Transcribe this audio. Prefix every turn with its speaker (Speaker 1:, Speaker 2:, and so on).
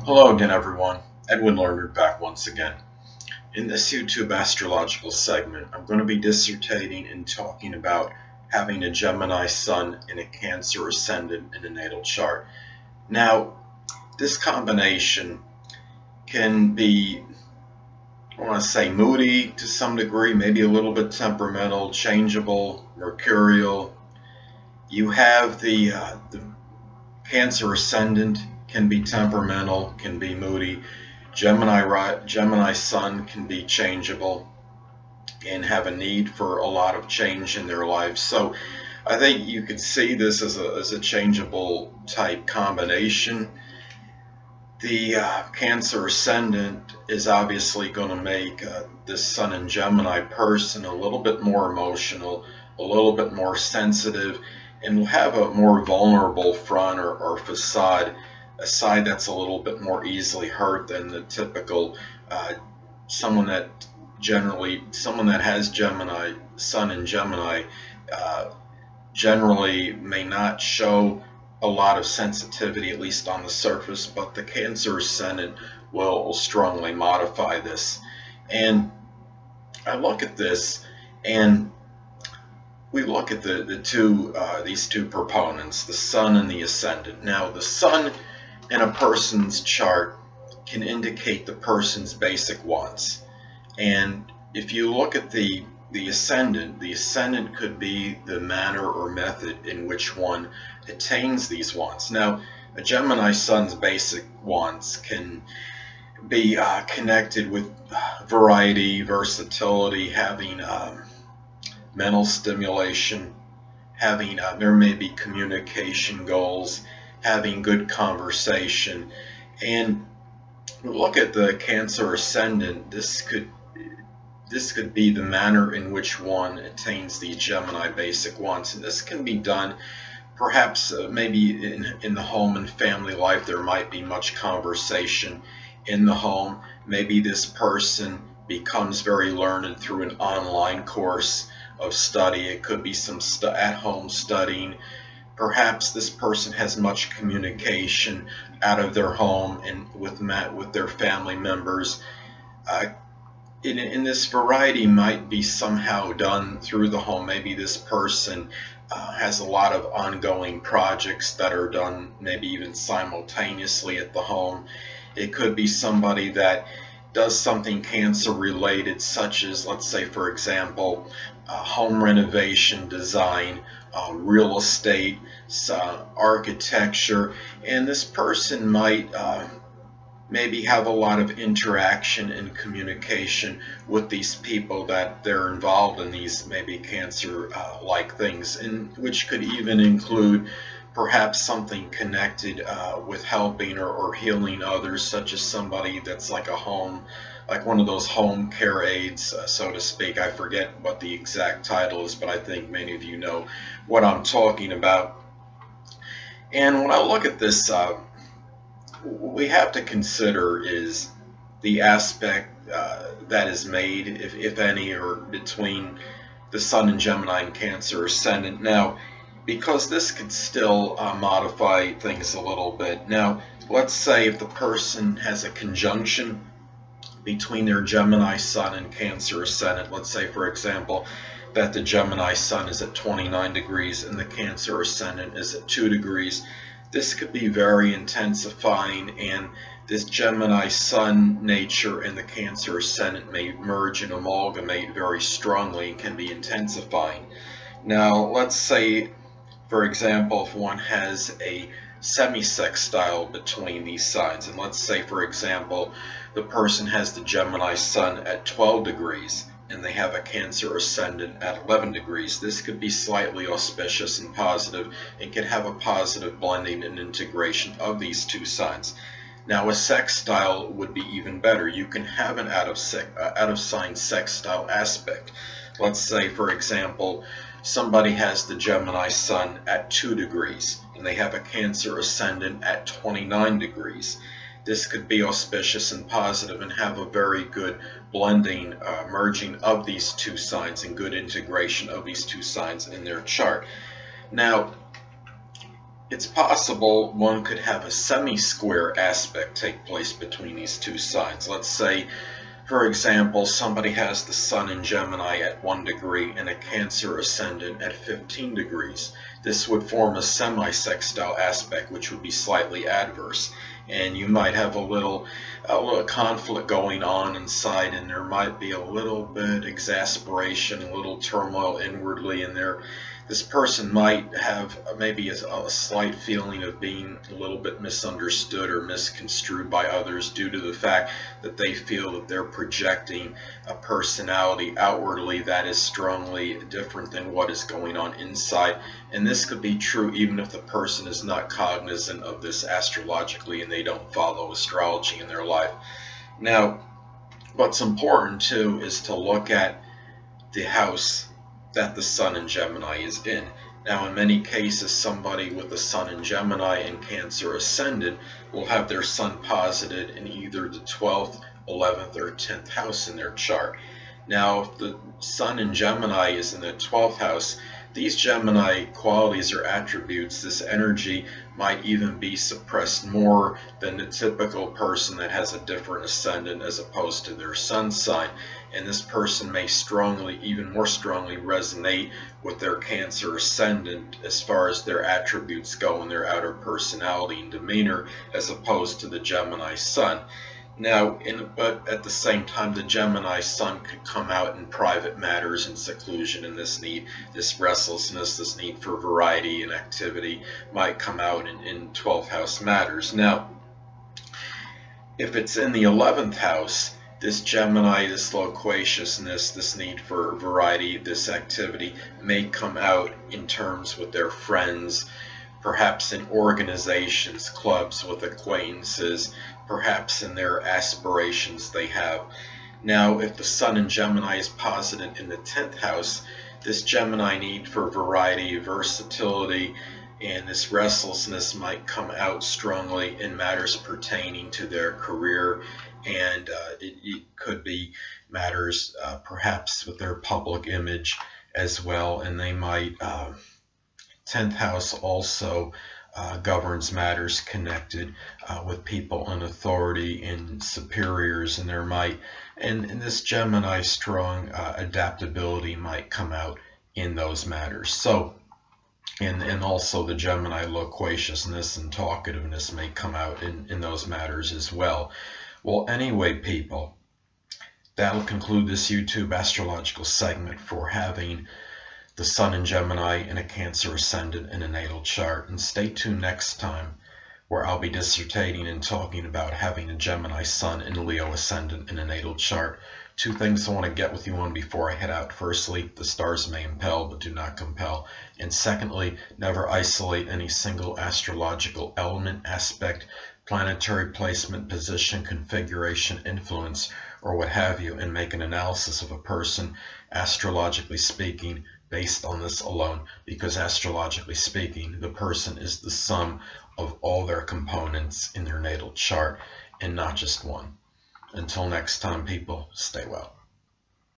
Speaker 1: Hello again, everyone. Edwin Learnard back once again. In this YouTube astrological segment, I'm going to be dissertating and talking about having a Gemini Sun and a Cancer Ascendant in a natal chart. Now, this combination can be, I want to say, moody to some degree, maybe a little bit temperamental, changeable, mercurial. You have the Cancer Ascendant can be temperamental, can be moody. Gemini Sun can be changeable and have a need for a lot of change in their lives. So I think you could see this as a changeable type combination. The Cancer Ascendant is obviously going to make this Sun and Gemini person a little bit more emotional, a little bit more sensitive, and will have a more vulnerable front or facade, a side that's a little bit more easily hurt than the typical someone that has Gemini Sun and Gemini generally may not show a lot of sensitivity, at least on the surface, but the Cancer Ascendant will strongly modify this. And I look at this, and we look at these two proponents, the Sun and the Ascendant. Now, the Sun in a person's chart can indicate the person's basic wants, and if you look at the Ascendant could be the manner or method in which one attains these wants. Now, a Gemini Sun's basic wants can be connected with variety, versatility, having mental stimulation, having there may be communication goals, having good conversation. And look at the Cancer Ascendant. This could be the manner in which one attains the Gemini basic wants, and this can be done perhaps maybe in the home and family life. There might be much conversation in the home. Maybe this person becomes very learned through an online course of study. It could be some at-home studying. Perhaps this person has much communication out of their home and with their family members. In this variety might be somehow done through the home. Maybe this person has a lot of ongoing projects that are done maybe even simultaneously at the home. It could be somebody that does something Cancer related, such as, let's say, for example, home renovation, design, real estate, architecture, and this person might maybe have a lot of interaction and communication with these people that they're involved in these maybe Cancer like things, and which could even include perhaps something connected with helping or healing others, such as somebody that's like one of those home care aides, so to speak. I forget what the exact title is, but I think many of you know what I'm talking about. And when I look at this, we have to consider is the aspect that is made, if any, or between the Sun and Gemini and Cancer Ascendant. Now, because this could still modify things a little bit. Now, let's say if the person has a conjunction between their Gemini Sun and Cancer Ascendant, let's say, for example, that the Gemini Sun is at 29 degrees and the Cancer Ascendant is at 2 degrees. This could be very intensifying, and this Gemini Sun nature and the Cancer Ascendant may merge and amalgamate very strongly and can be intensifying. Now, let's say, for example, if one has a semi-sextile between these signs, and let's say, for example, the person has the Gemini Sun at 12 degrees and they have a Cancer Ascendant at 11 degrees. This could be slightly auspicious and positive, and could have a positive blending and integration of these two signs. Now, a sextile would be even better. You can have an out of sign sextile aspect. Let's say, for example, somebody has the Gemini Sun at 2 degrees and they have a Cancer Ascendant at 29 degrees. This could be auspicious and positive and have a very good blending, merging of these two signs and good integration of these two signs in their chart. Now, it's possible one could have a semi-square aspect take place between these two signs. Let's say, for example, somebody has the Sun in Gemini at 1 degree and a Cancer Ascendant at 15 degrees. This would form a semi-sextile aspect, which would be slightly adverse. And you might have a little conflict going on inside, and there might be a little bit exasperation, a little turmoil inwardly in there. This person might have maybe a slight feeling of being a little bit misunderstood or misconstrued by others due to the fact that they feel that they're projecting a personality outwardly that is strongly different than what is going on inside. And this could be true even if the person is not cognizant of this astrologically and they don't follow astrology in their life. Now, what's important too is to look at the house that the Sun in Gemini is in. Now, in many cases, somebody with the Sun in Gemini and Cancer Ascendant will have their Sun posited in either the 12th, 11th, or 10th house in their chart. Now, if the Sun in Gemini is in the 12th house, these Gemini qualities or attributes, this energy might even be suppressed more than the typical person that has a different ascendant as opposed to their Sun sign. And this person may even more strongly resonate with their Cancer Ascendant as far as their attributes go and their outer personality and demeanor as opposed to the Gemini Sun. Now, but at the same time, the Gemini Sun could come out in private matters and seclusion, and this restlessness, this need for variety and activity might come out in 12th house matters. Now, if it's in the 11th house, this Gemini, this loquaciousness, this need for variety, this activity may come out in terms with their friends, perhaps in organizations, clubs with acquaintances, perhaps in their aspirations they have. Now, if the Sun in Gemini is posited in the 10th house, this Gemini need for variety, versatility, and this restlessness might come out strongly in matters pertaining to their career, and it could be matters perhaps with their public image as well. And they might 10th house also governs matters connected with people in authority and superiors, and there might, and this Gemini strong adaptability might come out in those matters. So, and also the Gemini loquaciousness and talkativeness may come out in those matters as well. Well, anyway, people, that'll conclude this YouTube astrological segment for having the Sun in Gemini and a Cancer Ascendant in a natal chart. And stay tuned next time, where I'll be dissertating and talking about having a Gemini Sun and Leo Ascendant in a natal chart. Two things I want to get with you on before I head out. Firstly, the stars may impel but do not compel. And secondly, never isolate any single astrological element, aspect, planetary placement, position, configuration, influence, or what have you, and make an analysis of a person, astrologically speaking, based on this alone, because astrologically speaking, the person is the sum of all their components in their natal chart and not just one. Until next time, people, stay well.